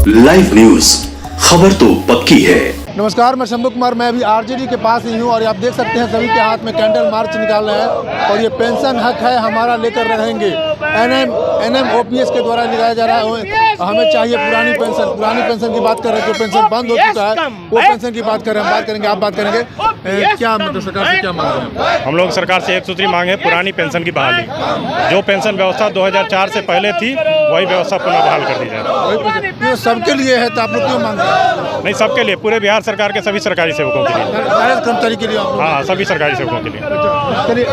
Live news, खबर तो पक्की है। नमस्कार, मैं शंभू कुमार। मैं अभी आरजेडी के पास ही हूँ और आप देख सकते हैं सभी के हाथ में कैंडल मार्च निकाल रहे हैं और ये पेंशन हक है हमारा लेकर रहेंगे। एनएम ओपीएस के द्वारा निकाला जा रहा है। हमें चाहिए पुरानी पेंशन की बात कर रहे हैं। जो पेंशन बंद हो चुका है वो पेंशन की बात कर रहे हैं। हम बात करेंगे, आप बात करेंगे। क्या मतलब सरकार से क्या मांग रहे हैं? हम लोग सरकार से एक सूत्री मांग है, पुरानी पेंशन की बहाली। जो पेंशन व्यवस्था 2004 से पहले थी वही व्यवस्था पुनः बहाल कर दी जाए। सबके लिए है तो आप लोग क्यों मांग रहे हैं? नहीं, सबके लिए, पूरे बिहार सरकार के सभी सरकारी सेवकों के लिए। कर्मचारी के लिए? हाँ, सभी सरकारी सेवकों के लिए। चलिए,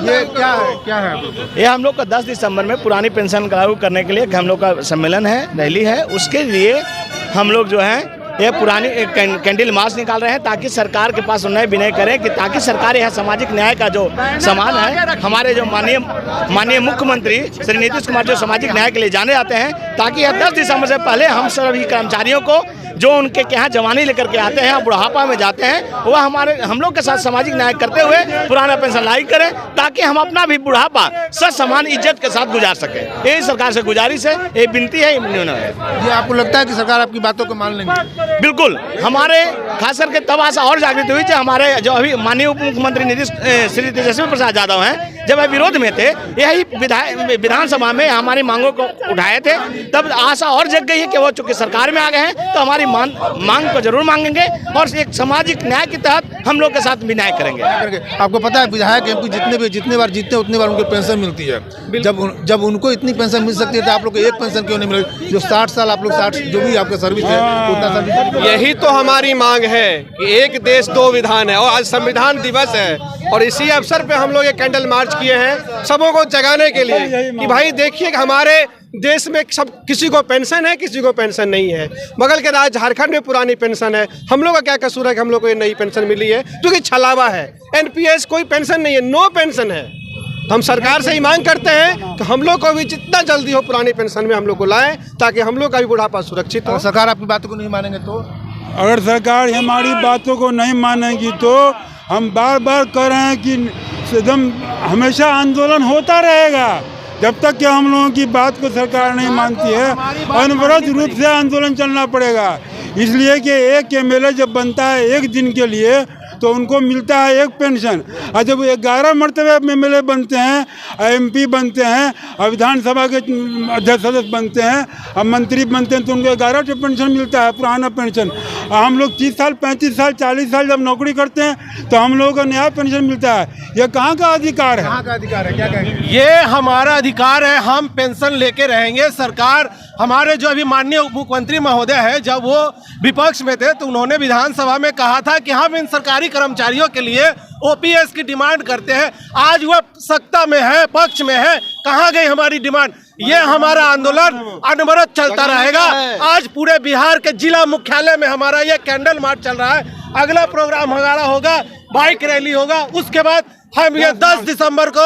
ये क्या है ये हम लोग का 10 दिसंबर में पुरानी पेंशन लागू करने के लिए हम लोग का सम्मेलन है, रैली है। उसके लिए हम लोग जो है ये पुरानी कैंडल मार्च निकाल रहे हैं ताकि सरकार के पास उन्हें विनय करें कि ताकि सरकार यह सामाजिक न्याय का जो सामान है, हमारे जो माननीय मुख्यमंत्री श्री नीतीश कुमार जो सामाजिक न्याय के लिए जाने जाते हैं, ताकि यह 10 दिसंबर से पहले हम सभी कर्मचारियों को जो उनके यहाँ जवानी लेकर के आते हैं, बुढ़ापा में जाते हैं, वह हम लोग के साथ सामाजिक न्याय करते हुए पुराना पेंशन लागू करें ताकि हम अपना भी बुढ़ापा समान इज्जत के साथ गुजार सकें। यही सरकार से गुजारिश है, ये विनती है, ये आपको लगता है कि सरकार आपकी बातों को मान लेंगे? बिल्कुल। हमारे खास करके तब आशा और जागृत हुई जब हमारे जो अभी माननीय उप मुख्यमंत्री नीतीश श्री तेजस्वी प्रसाद यादव हैं, जब वह विरोध में थे, यही विधानसभा में हमारी मांगों को उठाए थे, तब आशा और जग गई है कि वो चूंकि सरकार में आ गए हैं तो हमारी मांग को जरूर मांगेंगे और एक सामाजिक न्याय के तहत हम लोग के साथ भी न्याय करेंगे। आपको पता है विधायक एमपी जितने बार जीतते हैं उतनी बार उनको पेंशन मिलती है। जब उनको इतनी पेंशन मिल सकती है तो आप लोग को एक पेंशन क्यों नहीं मिलेगी? जो 60 साल आप लोग 60 जो भी आपका सर्विस है उतना सर्विस। यही तो हमारी मांग है कि एक देश दो विधान है और आज संविधान दिवस है और इसी अवसर पे हम लोग ये कैंडल मार्च किए हैं सबों को जगाने के लिए कि भाई देखिए कि हमारे देश में सब किसी को पेंशन है, किसी को पेंशन नहीं है। बगल के राज्य झारखंड में पुरानी पेंशन है, हम लोग का क्या कसूर है कि हम लोग को ये नई पेंशन मिली है? क्योंकि छलावा है, एनपीएस कोई पेंशन नहीं है, नो पेंशन है। हम सरकार से ही मांग करते हैं कि हम लोग को भी जितना जल्दी हो पुरानी पेंशन में हम लोग को लाएं ताकि हम लोग का भी बुढ़ापा सुरक्षित हो। सरकार आपकी बातों को नहीं मानेंगे तो? अगर सरकार हमारी बातों को नहीं मानेगी तो हम बार बार कह रहे हैं कि एकदम हमेशा आंदोलन होता रहेगा जब तक कि हम लोगों की बात को सरकार नहीं मानती है। अनवरत रूप से आंदोलन चलना पड़ेगा, इसलिए कि एक एमएलए जब बनता है एक दिन के लिए तो उनको मिलता है एक पेंशन, और जब 11 मरतबे एमएलए बनते हैं, एमपी बनते हैं और विधानसभा के अध्यक्ष सदस्य बनते हैं और मंत्री बनते हैं तो उनको 11 पेंशन मिलता है, पुराना पेंशन। और हम लोग 30 साल 35 साल 40 साल जब नौकरी करते हैं तो हम लोगों को नया पेंशन मिलता है। ये कहाँ का अधिकार है? कहाँ का अधिकार है? क्या कहेंगे? ये हमारा अधिकार है, हम पेंशन लेके रहेंगे। सरकार हमारे जो अभी माननीय उप मुख्यमंत्री महोदय है, जब वो विपक्ष में थे तो उन्होंने विधानसभा में कहा था कि हम इन सरकारी कर्मचारियों के लिए ओपीएस की डिमांड करते हैं। आज वह सत्ता में है, पक्ष में है, कहाँ गई हमारी डिमांड? ये हमारा आंदोलन अनवरत चलता रहेगा। आज पूरे बिहार के जिला मुख्यालय में हमारा ये कैंडल मार्च चल रहा है। अगला प्रोग्राम हमारा होगा, बाइक रैली होगा। उसके बाद हम ये 10 दिसंबर को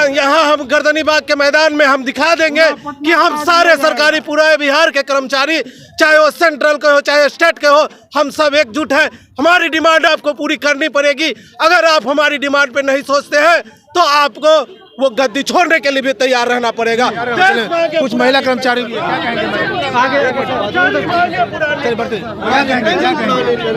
यहाँ हम गर्दनी बाग के मैदान में हम दिखा देंगे कि हम सारे सरकारी पूरे बिहार के कर्मचारी, चाहे वो सेंट्रल के हो चाहे स्टेट के हो, हम सब एकजुट हैं। हमारी डिमांड आपको पूरी करनी पड़ेगी। अगर आप हमारी डिमांड पे नहीं सोचते हैं तो आपको वो गद्दी छोड़ने के लिए भी तैयार रहना पड़ेगा। कुछ महिला कर्मचारी भी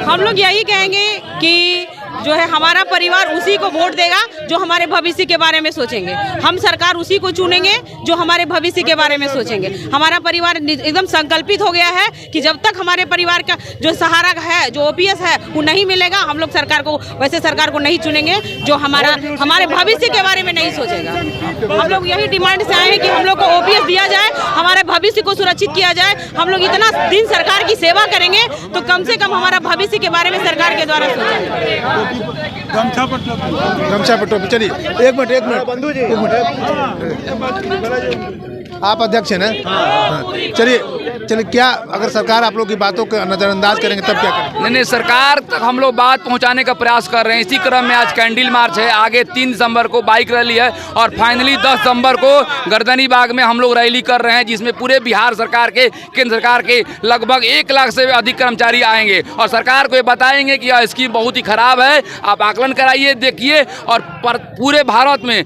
हम लोग यही कहेंगे कि जो है हमारा परिवार उसी को वोट देगा जो हमारे भविष्य के बारे में सोचेंगे। हम सरकार उसी को चुनेंगे जो हमारे भविष्य के बारे में सोचेंगे। हमारा परिवार एकदम संकल्पित हो गया है कि जब तक हमारे परिवार का जो सहारा है, जो ओपीएस है, वो नहीं मिलेगा, हम लोग सरकार को वैसे सरकार को नहीं चुनेंगे जो हमारे भविष्य के बारे में नहीं सोचेगा। हम लोग यही डिमांड से आए हैं कि हम लोग को ओपीएस दिया जाए, हमारे भविष्य को सुरक्षित किया जाए। हम लोग इतना दिन सरकार की सेवा करेंगे तो कम से कम हमारा भविष्य के बारे में सरकार के द्वारा सोचेंगे। गमछा पर टोपी। चलिए एक मिनट बंधु जी, आप अध्यक्ष हैं ना? चलिए क्या अगर सरकार आप लोग की बातों को नजरअंदाज करेंगे तब क्या करेंगे? नहीं, सरकार तक हम लोग बात पहुंचाने का प्रयास कर रहे हैं। इसी क्रम में आज कैंडल मार्च है, आगे 3 दिसंबर को बाइक रैली है और फाइनली 10 दिसंबर को गर्दनी बाग में हम लोग रैली कर रहे हैं, जिसमें पूरे बिहार सरकार के, केंद्र सरकार के लगभग 1 लाख से अधिक कर्मचारी आएंगे और सरकार को ये बताएंगे कि यह स्कीम बहुत ही खराब है, आप आकलन कराइए, देखिए। और पूरे भारत में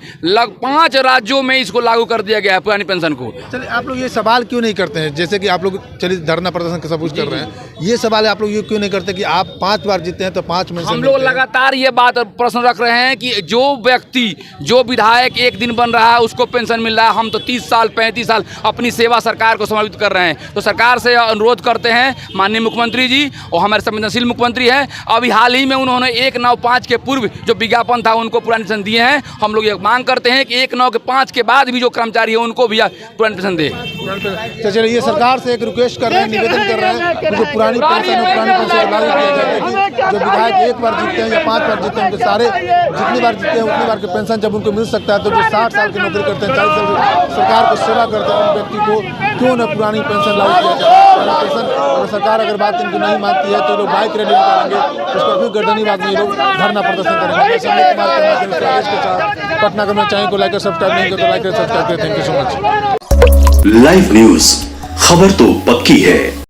5 राज्यों में इसको लागू कर दिया गया है पुरानी पेंशन को। को। चलिए, आप लोग ये सवाल क्यों नहीं करते हैं, जैसे कि आप लोग चलिए धरना प्रदर्शन का सब कुछ कर रहे हैं, ये सवाल आप लोग ये क्यों नहीं करते कि आप 5 बार जीते हैं तो 5 में से हम लोग लगातार ये बात प्रश्न रख रहे हैं कि जो व्यक्ति, जो विधायक एक दिन बन रहा है उसको पेंशन मिल रहा है, हम तो 30 साल 35 साल अपनी सेवा सरकार को समर्पित कर रहे हैं। तो सरकार से अनुरोध करते हैं, माननीय मुख्यमंत्री जी और हमारे संवेदनशील मुख्यमंत्री हैं, अभी हाल ही में उन्होंने 1/9/5 के पूर्व जो विज्ञापन था उनको पुरानी पेंशन दिए हैं। हम लोग ये मांग करते हैं कि 1/9/5 के बाद भी जो कर्मचारी है उनको भी पुरानी पेंशन दे। तो चलिए, ये सरकार से एक रिक्वेस्ट कर रहे हैं, निवेदन कर रहे हैं, जो पुरानी पेंशन को लागू किया जाए कि जो विधायक 1 बार जीतते हैं या 5 बार जीतते हैं उनके सारे जितनी बार जीतते हैं उतनी बार की पेंशन जब उनको मिल सकता है, तो जो 60 साल की नौकरी करते हैं, 40 साल की सरकार को सेवा करते हैं, उन व्यक्ति को क्यों न पुरानी पेंशन लागू किया जाए। पुरानी पेंशन और सरकार अगर बात इनको नहीं मानती है तो लोग बाइक रैली निकालेंगे, उसका फिर गर्दनीबाद में लोग धरना प्रदर्शन करेंगे। पटना करना चाहिए को लाइक सब्सक्राइब नहीं कर तो लाइक सब्सक्राइब करें। Thank you so much. Live news, खबर तो पक्की है।